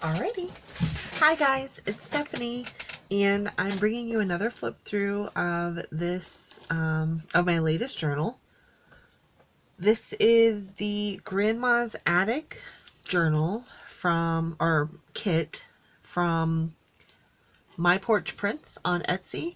Alrighty. Hi guys, it's Stephanie, and I'm bringing you another flip through of this, of my latest journal. This is the Grandma's Attic journal or kit from MyPorchPrints on Etsy.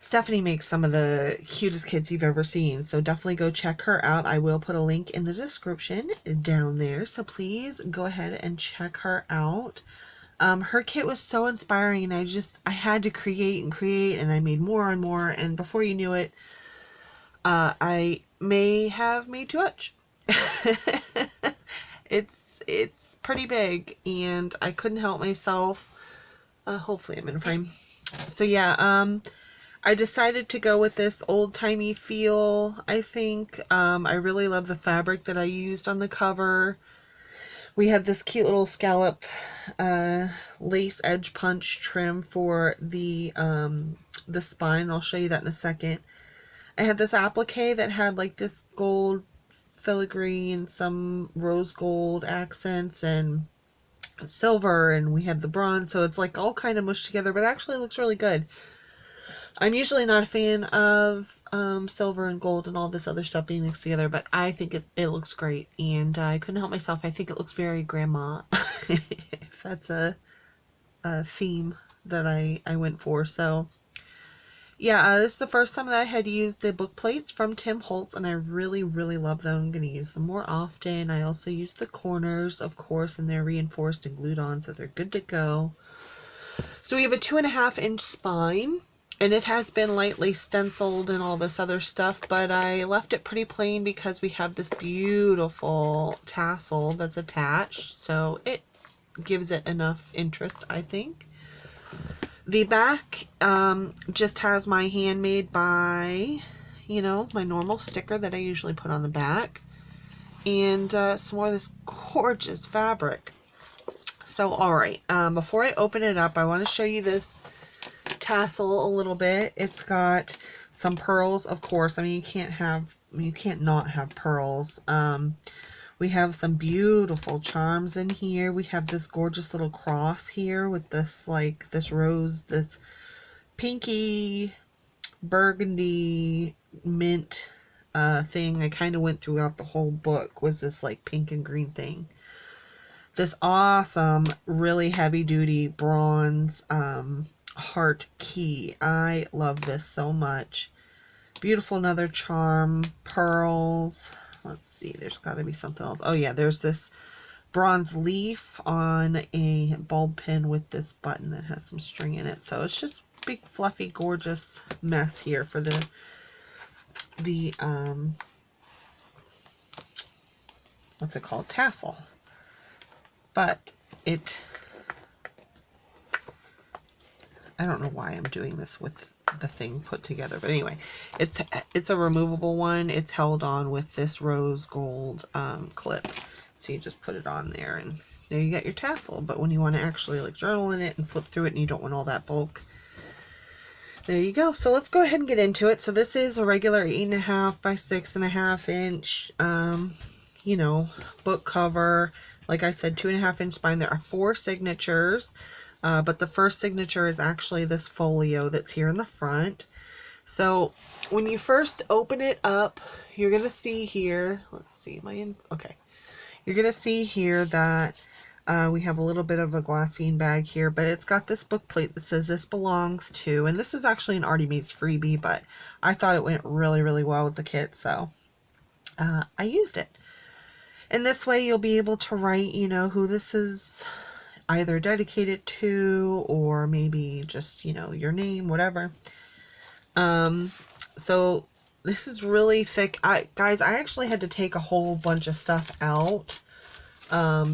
Stephanie makes some of the cutest kits you've ever seen, so definitely go check her out. I will put a link in the description down there, so please go ahead and check her out. Her kit was so inspiring, and I had to create, and I made more and more, and before you knew it, I may have made too much. It's pretty big, and I couldn't help myself. Hopefully I'm in frame. So yeah, I decided to go with this old-timey feel, I think. I really love the fabric that I used on the cover. We have this cute little scallop lace edge punch trim for the spine. I'll show you that in a second. I had this applique that had like this gold filigree and some rose gold accents and silver, and we have the bronze, so it's like all kind of mushed together, but actually looks really good. I'm usually not a fan of silver and gold and all this other stuff being mixed together, but I think it looks great, and I couldn't help myself. I think it looks very grandma, if that's a theme that I went for. So yeah, this is the first time that I had used the book plates from Tim Holtz, and I really, really love them. I'm going to use them more often. I also use the corners, of course, and they're reinforced and glued on, so they're good to go. So we have a 2.5-inch spine, and it has been lightly stenciled and all this other stuff, but I left it pretty plain because we have this beautiful tassel that's attached, so it gives it enough interest, I think. The back just has my handmade by, my normal sticker that I usually put on the back, and some more of this gorgeous fabric. So, alright, before I open it up, I want to show you this tassel a little bit. It's got some pearls, of course. I mean, you can't not have pearls. We have some beautiful charms in here. We have this gorgeous little cross here with this, like, this rose, this pinky burgundy mint thing. I kind of went throughout the whole book, was this like pink and green thing. This awesome, really heavy duty bronze heart key. I love this so much. Beautiful, another charm, pearls. Let's see, there's got to be something else. Oh yeah, there's this bronze leaf on a bulb pin with this button that has some string in it. So it's just big, fluffy, gorgeous mess here for the what's it called? Tassel. But I don't know why I'm doing this with the thing put together, but anyway, it's a removable one. It's held on with this rose gold clip, so you just put it on there, and there you got your tassel. But when you want to actually like journal in it and flip through it, and you don't want all that bulk, there you go. So let's go ahead and get into it. So this is a regular 8.5 by 6.5 inch book cover. Like I said, 2.5-inch spine. There are 4 signatures. But the first signature is actually this folio that's here in the front. So when you first open it up, you're going to see here, let's see, am I in? Okay. You're going to see here that we have a little bit of a glassine bag here, but it's got this book plate that says this belongs to, and this is actually an Artie Mates freebie, but I thought it went really, really well with the kit, so I used it. And this way you'll be able to write, who this is either dedicated to, or maybe just, your name, whatever. So this is really thick. Guys, I actually had to take a whole bunch of stuff out,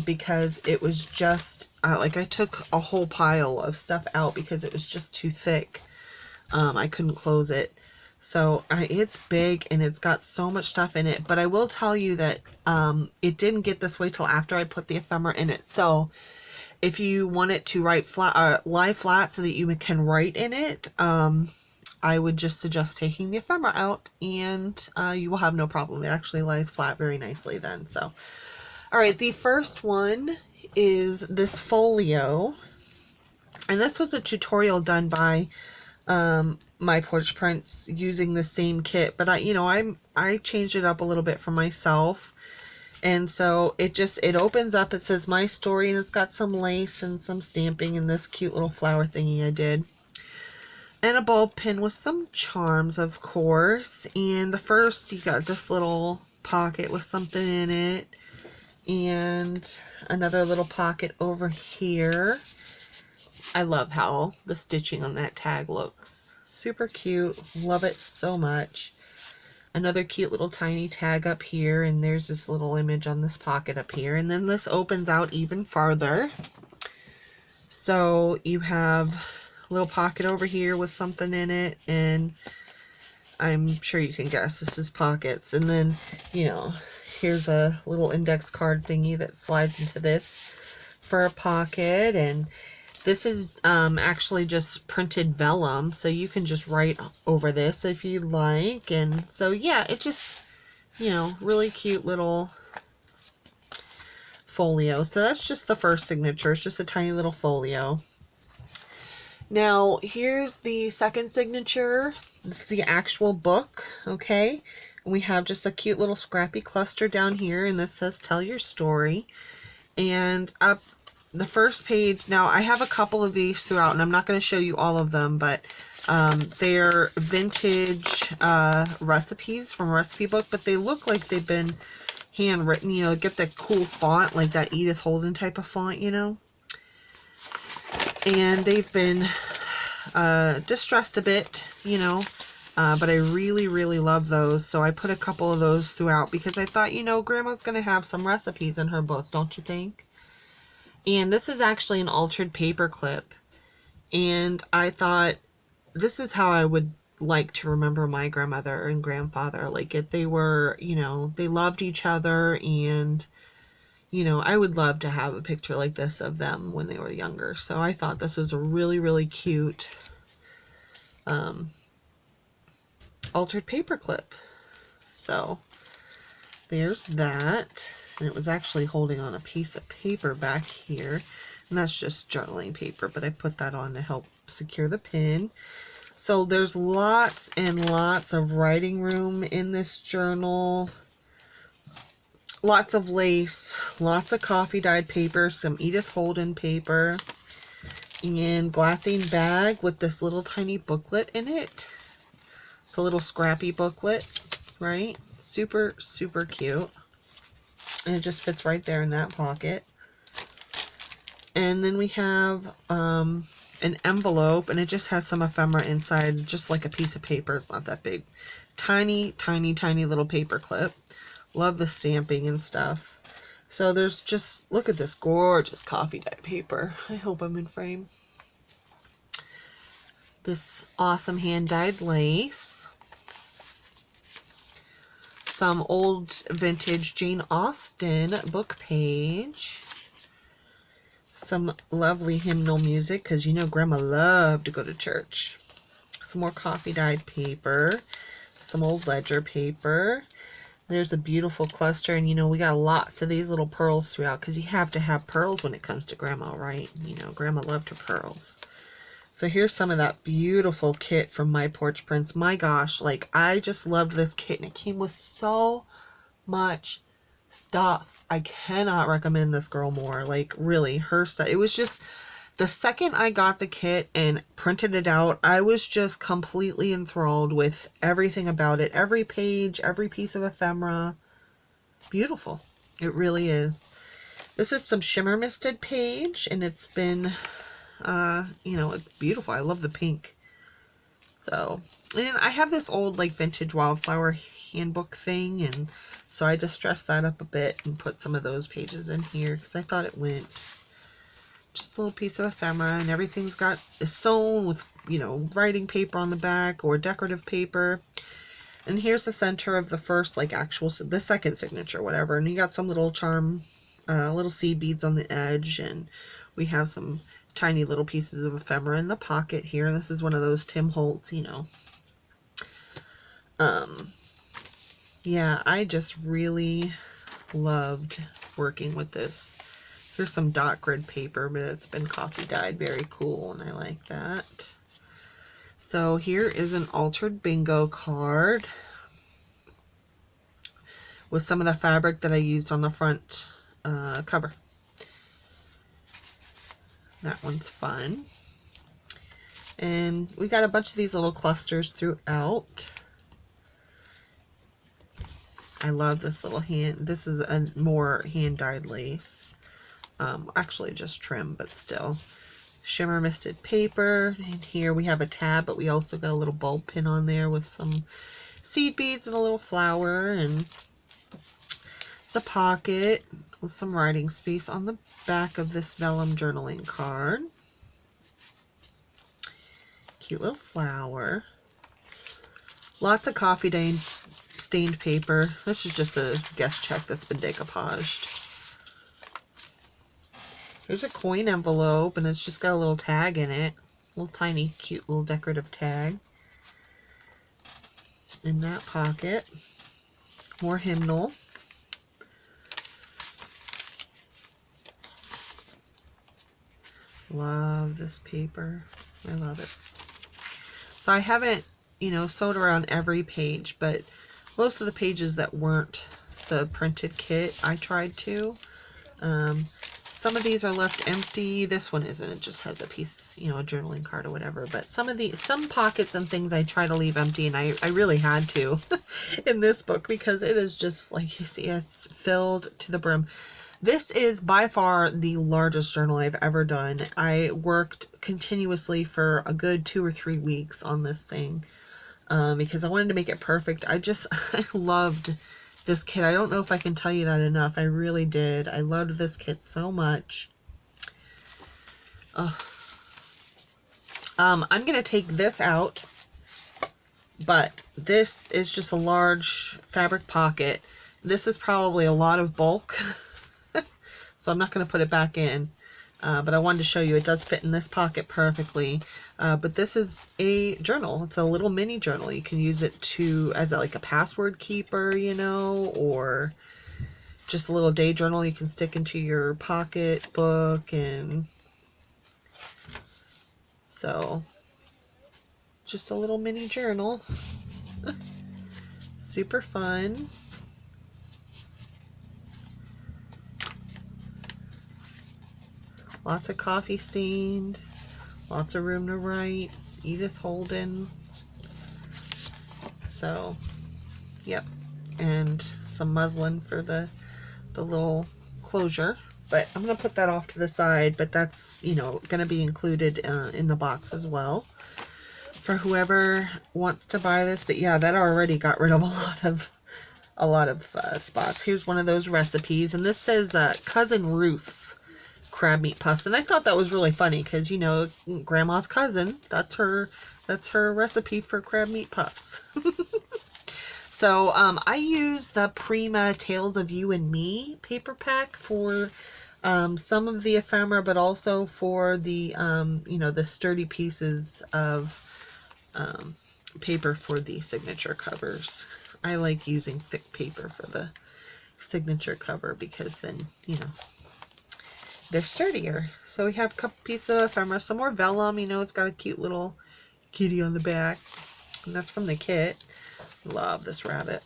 because it was just, like I took a whole pile of stuff out because it was just too thick. I couldn't close it. So it's big, and it's got so much stuff in it, but I will tell you that it didn't get this way till after I put the ephemera in it. So if you want it to lie flat so that you can write in it, I would just suggest taking the ephemera out, and you will have no problem. It actually lies flat very nicely then. So, all right, the first one is this folio. And this was a tutorial done by MyPorchPrints using the same kit, but I changed it up a little bit for myself. And so it opens up, it says my story, and it's got some lace and some stamping and this cute little flower thingy I did. And a ball pin with some charms, of course. And the first, you got this little pocket with something in it. And another little pocket over here. I love how the stitching on that tag looks. Super cute. Love it so much. Another cute little tiny tag up here, and there's this little image on this pocket up here. And then this opens out even farther. So you have a little pocket over here with something in it, and I'm sure you can guess this is pockets. And then, here's a little index card thingy that slides into this for a pocket. And this is actually just printed vellum, so you can just write over this if you like. And so yeah, it just, really cute little folio. So that's just the first signature. It's just a tiny little folio. Now here's the second signature. This is the actual book, okay? And we have just a cute little scrappy cluster down here, and this says tell your story. And up the first page, now I have a couple of these throughout, and I'm not going to show you all of them, but they're vintage recipes from a recipe book, but they look like they've been handwritten. Get that cool font, like that Edith Holden type of font, and they've been distressed a bit, but I really, really love those. So I put a couple of those throughout because I thought, Grandma's going to have some recipes in her book, don't you think? And this is actually an altered paper clip. And I thought, this is how I would like to remember my grandmother and grandfather. Like, if they were, they loved each other, and, I would love to have a picture like this of them when they were younger. So I thought this was a really, really cute altered paper clip. So there's that. And it was actually holding on a piece of paper back here. And that's just journaling paper, but I put that on to help secure the pin. So there's lots and lots of writing room in this journal. Lots of lace, lots of coffee dyed paper, some Edith Holden paper, and glassine bag with this little tiny booklet in it. It's a little scrappy booklet, right? Super, super cute. And it just fits right there in that pocket. And then we have an envelope, and it just has some ephemera inside, just like a piece of paper. It's not that big. Tiny, tiny, tiny little paper clip. Love the stamping and stuff. So there's just, look at this gorgeous coffee dye paper. I hope I'm in frame. This awesome hand-dyed lace. Some old vintage Jane Austen book page. Some lovely hymnal music, because Grandma loved to go to church. Some more coffee dyed paper. Some old ledger paper. There's a beautiful cluster, and we got lots of these little pearls throughout, because you have to have pearls when it comes to Grandma, right? Grandma loved her pearls. So here's some of that beautiful kit from MyPorchPrints. My gosh, like, I just loved this kit, and it came with so much stuff. I cannot recommend this girl more. Like, really, her stuff. It was just, the second I got the kit and printed it out, I was just completely enthralled with everything about it. Every page, every piece of ephemera. Beautiful. It really is. This is some shimmer misted page, and it's been, it's beautiful. I love the pink. So, and I have this old, like, vintage wildflower handbook thing, and so I just dressed that up a bit and put some of those pages in here because I thought it went. Just a little piece of ephemera, and everything's is sewn with, writing paper on the back or decorative paper. And here's the center of the first, like, the second signature, whatever. And you got some little charm, little seed beads on the edge, and we have some tiny little pieces of ephemera in the pocket here. This is one of those Tim Holtz, yeah, I just really loved working with this Here's some dot grid paper, but it's been coffee dyed. Very cool, and I like that. So here is an altered bingo card with some of the fabric that I used on the front cover. That one's fun. And we got a bunch of these little clusters throughout. I love this little hand. This is a more hand-dyed lace. Actually just trim, but still. Shimmer misted paper. And here we have a tab, but we also got a little bulb pin on there with some seed beads and a little flower. And there's a pocket with some writing space on the back of this vellum journaling card. Cute little flower. Lots of coffee stained paper. This is just a guest check that's been decoupaged. Here's a coin envelope, and it's just got a little tag in it. Little tiny, cute little decorative tag. In that pocket. More hymnal. Love this paper. I love it. So I haven't, you know, sewed around every page, but most of the pages that weren't the printed kit, I tried to. Some of these are left empty. This one isn't. It just has a piece, you know, a journaling card or whatever. But some pockets and things I try to leave empty, and I really had to in this book because it is just, like you see, it's filled to the brim. This is by far the largest journal I've ever done. I worked continuously for a good 2 or 3 weeks on this thing because I wanted to make it perfect. I loved this kit. I don't know if I can tell you that enough. I really did. I loved this kit so much. I'm going to take this out, but this is just a large fabric pocket. This is probably a lot of bulk. So I'm not going to put it back in, but I wanted to show you it does fit in this pocket perfectly. But this is a journal. It's a little mini journal. You can use it as like a password keeper, you know, or just a little day journal you can stick into your pocket book. And so just a little mini journal. Super fun. Lots of coffee stained, lots of room to write. Edith Holden. So, yep. And some muslin for the little closure. But I'm going to put that off to the side, but that's, you know, going to be included in the box as well for whoever wants to buy this. But yeah, that already got rid of a lot of spots. Here's one of those recipes, and this says Cousin Ruth's crab meat puffs, and I thought that was really funny because, you know, grandma's cousin, that's her recipe for crab meat puffs. So I use the Prima Tales of You and Me paper pack for some of the ephemera, but also for the you know, the sturdy pieces of paper for the signature covers. I like using thick paper for the signature cover because then, you know, they're sturdier. So we have a couple pieces of ephemera, some more vellum. You know, it's got a cute little kitty on the back, and that's from the kit. Love this rabbit.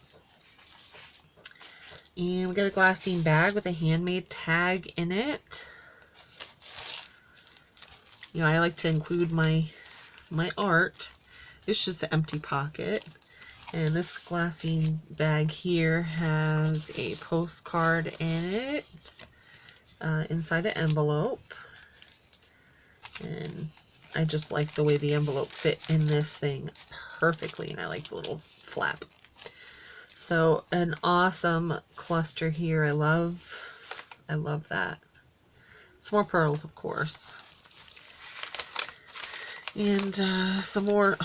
And we got a glassine bag with a handmade tag in it. You know, I like to include my art. It's just an empty pocket. And this glassine bag here has a postcard in it. Inside an envelope, and I just like the way the envelope fit in this thing perfectly, and I like the little flap. So an awesome cluster here. I love that. Some more pearls, of course, and some more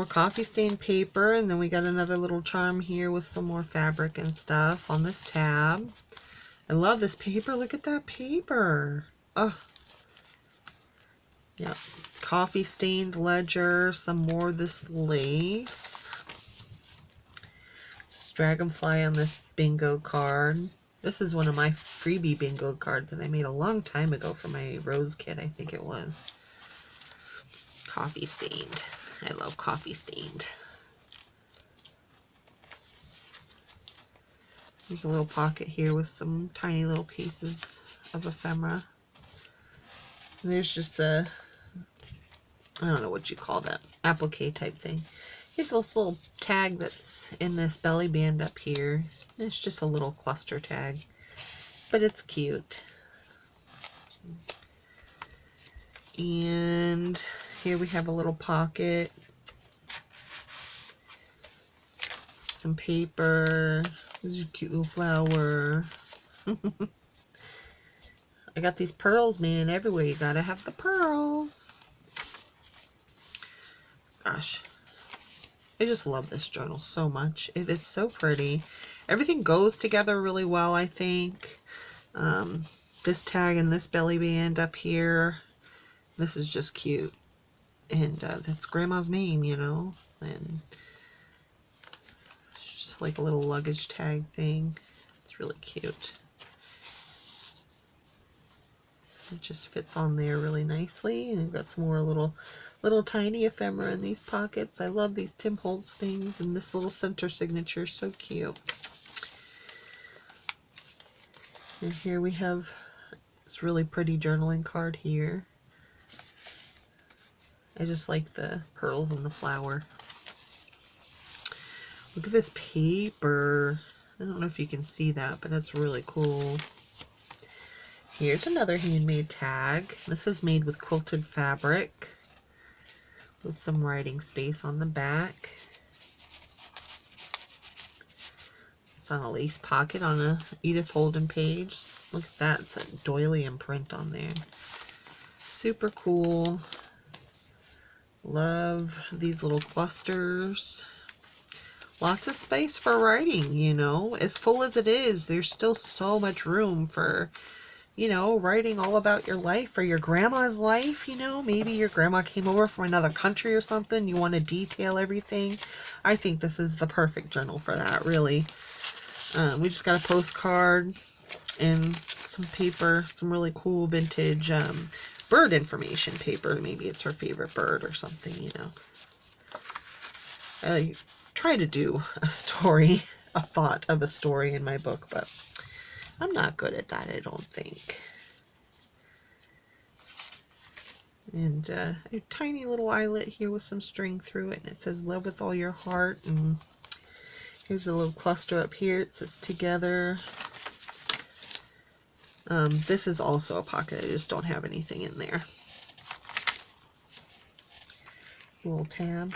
coffee stained paper, and then we got another little charm here with some more fabric and stuff on this tab. I love this paper. Look at that paper. Oh, yeah. Coffee stained ledger. Some more of this lace. This is dragonfly on this bingo card. This is one of my freebie bingo cards that I made a long time ago for my rose kit, I think it was. Coffee stained. I love coffee stained. There's a little pocket here with some tiny little pieces of ephemera. And there's just a, I don't know what you call that, applique type thing. Here's this little tag that's in this belly band up here. It's just a little cluster tag, but it's cute. And here we have a little pocket, some paper. This is a cute little flower. I got these pearls, man, everywhere. You gotta have the pearls. Gosh, I just love this journal so much. It is so pretty. Everything goes together really well, I think. This tag and this belly band up here. This is just cute. And that's Grandma's name, you know. And it's just like a little luggage tag thing. It's really cute. It just fits on there really nicely. And you've got some more little tiny ephemera in these pockets. I love these Tim Holtz things, and this little center signature is so cute. And here we have this really pretty journaling card here. I just like the pearls and the flower. Look at this paper. I don't know if you can see that, but that's really cool. Here's another handmade tag. This is made with quilted fabric with some writing space on the back. It's on a lace pocket on a Edith Holden page. Look at that. It's a doily imprint on there. Super cool. Love these little clusters. Lots of space for writing, you know. As full as it is, there's still so much room for, you know, writing all about your life or your grandma's life, you know. Maybe your grandma came over from another country or something. You want to detail everything. I think this is the perfect journal for that, really. We just got a postcard and some paper, some really cool vintage bird information paper. Maybe it's her favorite bird or something, you know. I try to do a story, a thought of a story in my book, but I'm not good at that, I don't think. And a tiny little eyelet here with some string through it, and it says love with all your heart. And here's a little cluster up here. It says together. This is also a pocket. I just don't have anything in there. A little tab.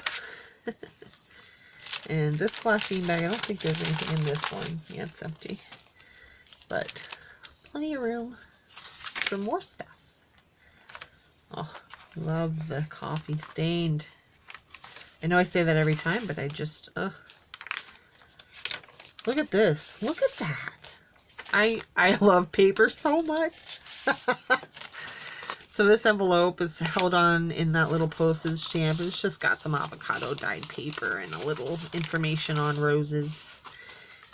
And this glassine bag, I don't think there's anything in this one. Yeah, it's empty. But plenty of room for more stuff. Oh, love the coffee stained. I know I say that every time, but I just, look at this. Look at that. I love paper so much. So this envelope is held on in that little postage stamp. It's just got some avocado dyed paper and a little information on roses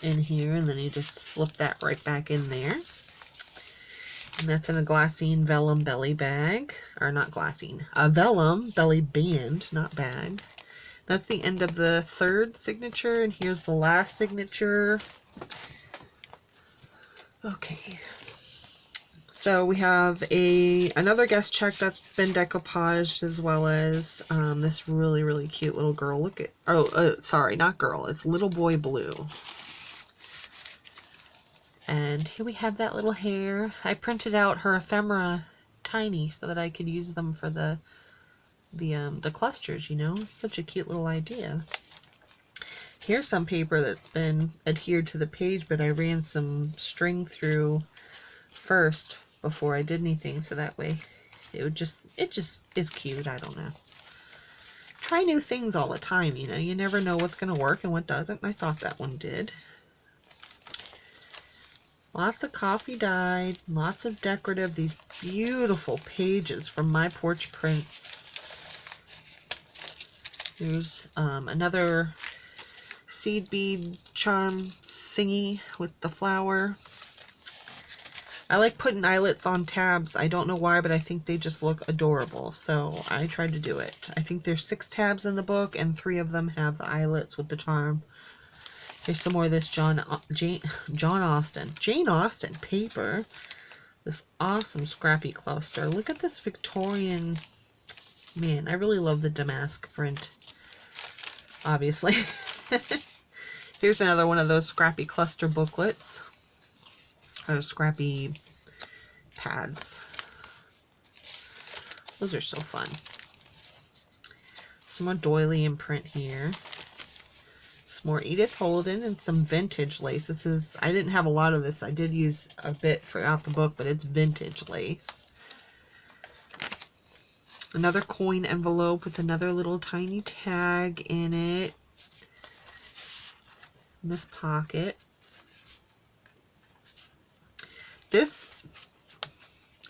in here. And then you just slip that right back in there. And that's in a glassine vellum belly bag. Or not glassine. A vellum belly band, not bag. That's the end of the third signature. And here's the last signature. Okay, so we have another guest check that's been decoupaged, as well as this really, really cute little girl. Look at, sorry, not girl, it's Little Boy Blue. And here we have that little hair. I printed out her ephemera tiny so that I could use them for the clusters, you know. Such a cute little idea. Here's some paper that's been adhered to the page, but I ran some string through first before I did anything, so that way it just is cute. I don't know. Try new things all the time, you know. You never know what's going to work and what doesn't. I thought that one did. Lots of coffee dyed, lots of decorative, these beautiful pages from MyPorchPrints. There's another seed bead charm thingy with the flower. I like putting eyelets on tabs. I don't know why, but I think they just look adorable. So I tried to do it. I think there's 6 tabs in the book, and 3 of them have the eyelets with the charm. Here's some more of this Jane Austen paper. This awesome scrappy cluster. Look at this Victorian. Man, I really love the damask print. Obviously. Here's another one of those scrappy cluster booklets. Or scrappy pads. Those are so fun. Some more doily in print here. Some more Edith Holden and some vintage lace. This is, I didn't have a lot of this. I did use a bit throughout the book, but it's vintage lace. Another coin envelope with another little tiny tag in it. In this pocket. This,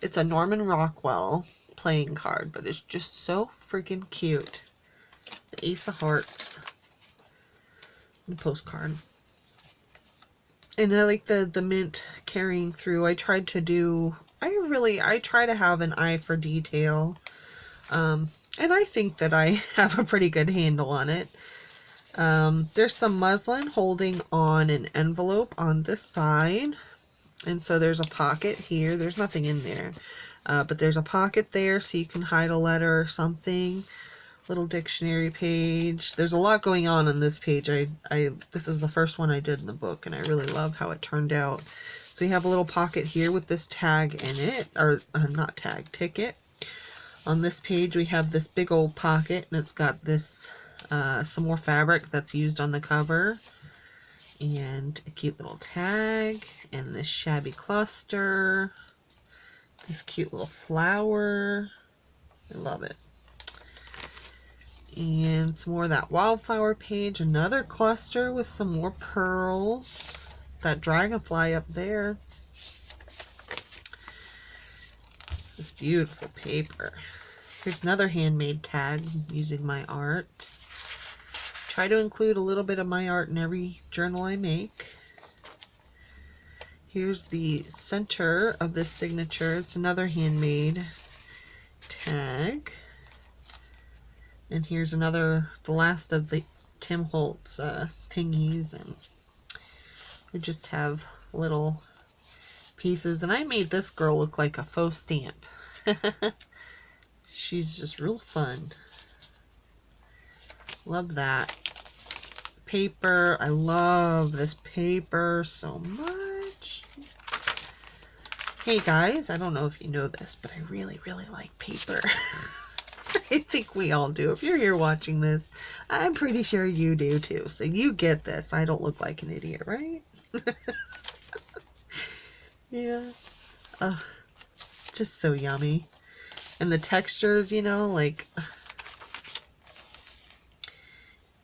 it's a Norman Rockwell playing card, but it's just so freaking cute. The Ace of Hearts. And a postcard. And I like the mint carrying through. I tried to do, I try to have an eye for detail. And I think that I have a pretty good handle on it. There's some muslin holding on an envelope on this side. And so there's a pocket here. There's nothing in there. But there's a pocket there so you can hide a letter or something. Little dictionary page. There's a lot going on this page. This is the first one I did in the book, and I really love how it turned out. So you have a little pocket here with this tag in it, or not tag, ticket. On this page we have this big old pocket, and it's got this some more fabric that's used on the cover, and a cute little tag, and this shabby cluster, this cute little flower. I love it. And some more of that wildflower page, another cluster with some more pearls, that dragonfly up there. This beautiful paper. Here's another handmade tag using my art. Try to include a little bit of my art in every journal I make. Here's the center of this signature. It's another handmade tag. And here's another, the last of the Tim Holtz thingies, and we just have little pieces. And I made this girl look like a faux stamp. She's just real fun. Love that. Paper. I love this paper so much. Hey guys, I don't know if you know this, but I really, really like paper. I think we all do. If you're here watching this, I'm pretty sure you do too. So you get this. I don't look like an idiot, right? Yeah. Ugh. Just so yummy. And the textures, you know, like, I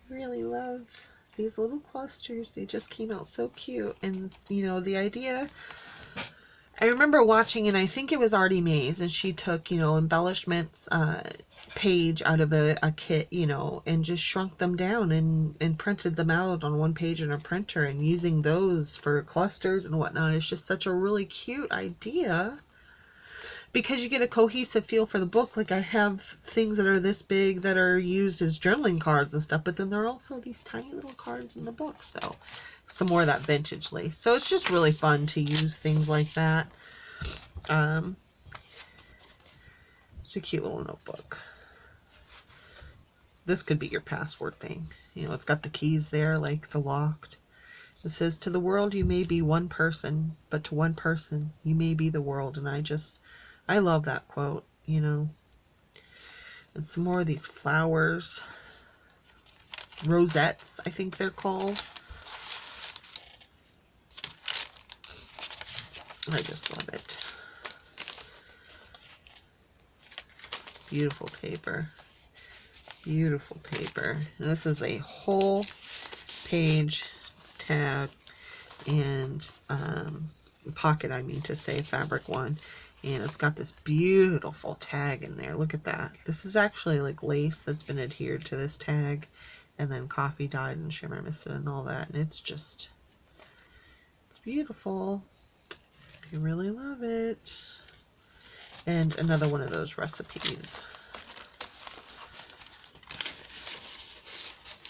really love these little clusters. They just came out so cute. And, you know, the idea, I remember watching, and I think it was Artie Mays, and she took, you know, embellishments page out of a kit, you know, and just shrunk them down and printed them out on one page in a printer, and using those for clusters and whatnot. It's just such a really cute idea, because you get a cohesive feel for the book. Like, I have things that are this big that are used as journaling cards and stuff, but then there are also these tiny little cards in the book. So some more of that vintage lace. So it's just really fun to use things like that. It's a cute little notebook. This could be your password thing. You know, it's got the keys there, like the locked. It says, "To the world you may be one person, but to one person you may be the world." And I love that quote, you know. And some more of these flowers. Rosettes, I think they're called. I just love it. Beautiful paper. Beautiful paper. And this is a whole page tab and pocket, I mean to say, fabric one. And it's got this beautiful tag in there. Look at that. This is actually like lace that's been adhered to this tag, and then coffee dyed and shimmer misted and all that. And it's just, it's beautiful. I really love it. And another one of those recipes.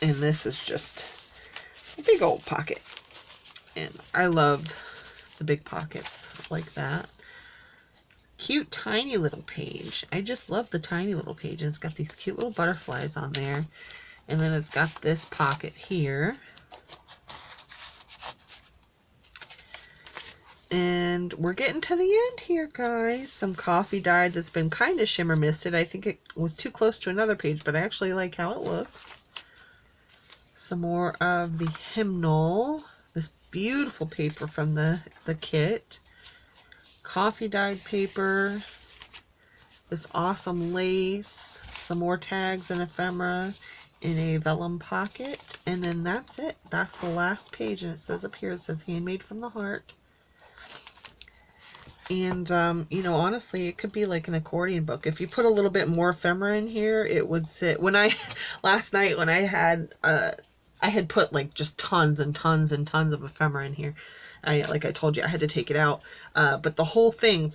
And this is just a big old pocket. And I love the big pockets like that. Cute tiny little page. I just love the tiny little page. And it's got these cute little butterflies on there. And then it's got this pocket here. And we're getting to the end here, guys. Some coffee dyed that's been kind of shimmer misted. I think it was too close to another page, but I actually like how it looks. Some more of the hymnal. This beautiful paper from the kit. Coffee dyed paper. This awesome lace. Some more tags and ephemera in a vellum pocket. And then that's it. That's the last page. And it says up here, it says handmade from the heart. And, you know, honestly, it could be like an accordion book. If you put a little bit more ephemera in here, it would sit. When I, last night when I had put like just tons and tons and tons of ephemera in here. Like I told you, I had to take it out. But the whole thing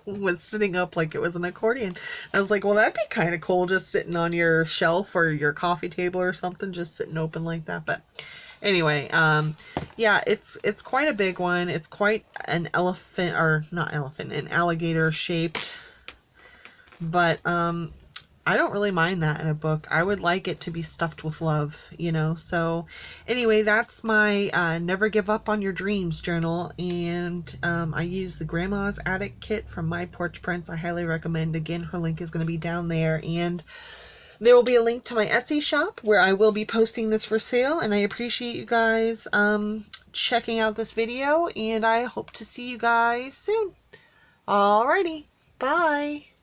was sitting up like it was an accordion. I was like, well, that'd be kind of cool just sitting on your shelf or your coffee table or something, just sitting open like that. But anyway, yeah, it's quite a big one. It's quite an elephant, or not elephant, an alligator shaped. But I don't really mind that in a book. I would like it to be stuffed with love, you know. So anyway, that's my Never Give Up on Your Dreams journal. And I use the Grandma's Attic kit from MyPorchPrints. I highly recommend. Again, her link is going to be down there. And there will be a link to my Etsy shop where I will be posting this for sale. And I appreciate you guys checking out this video. And I hope to see you guys soon. Alrighty. Bye.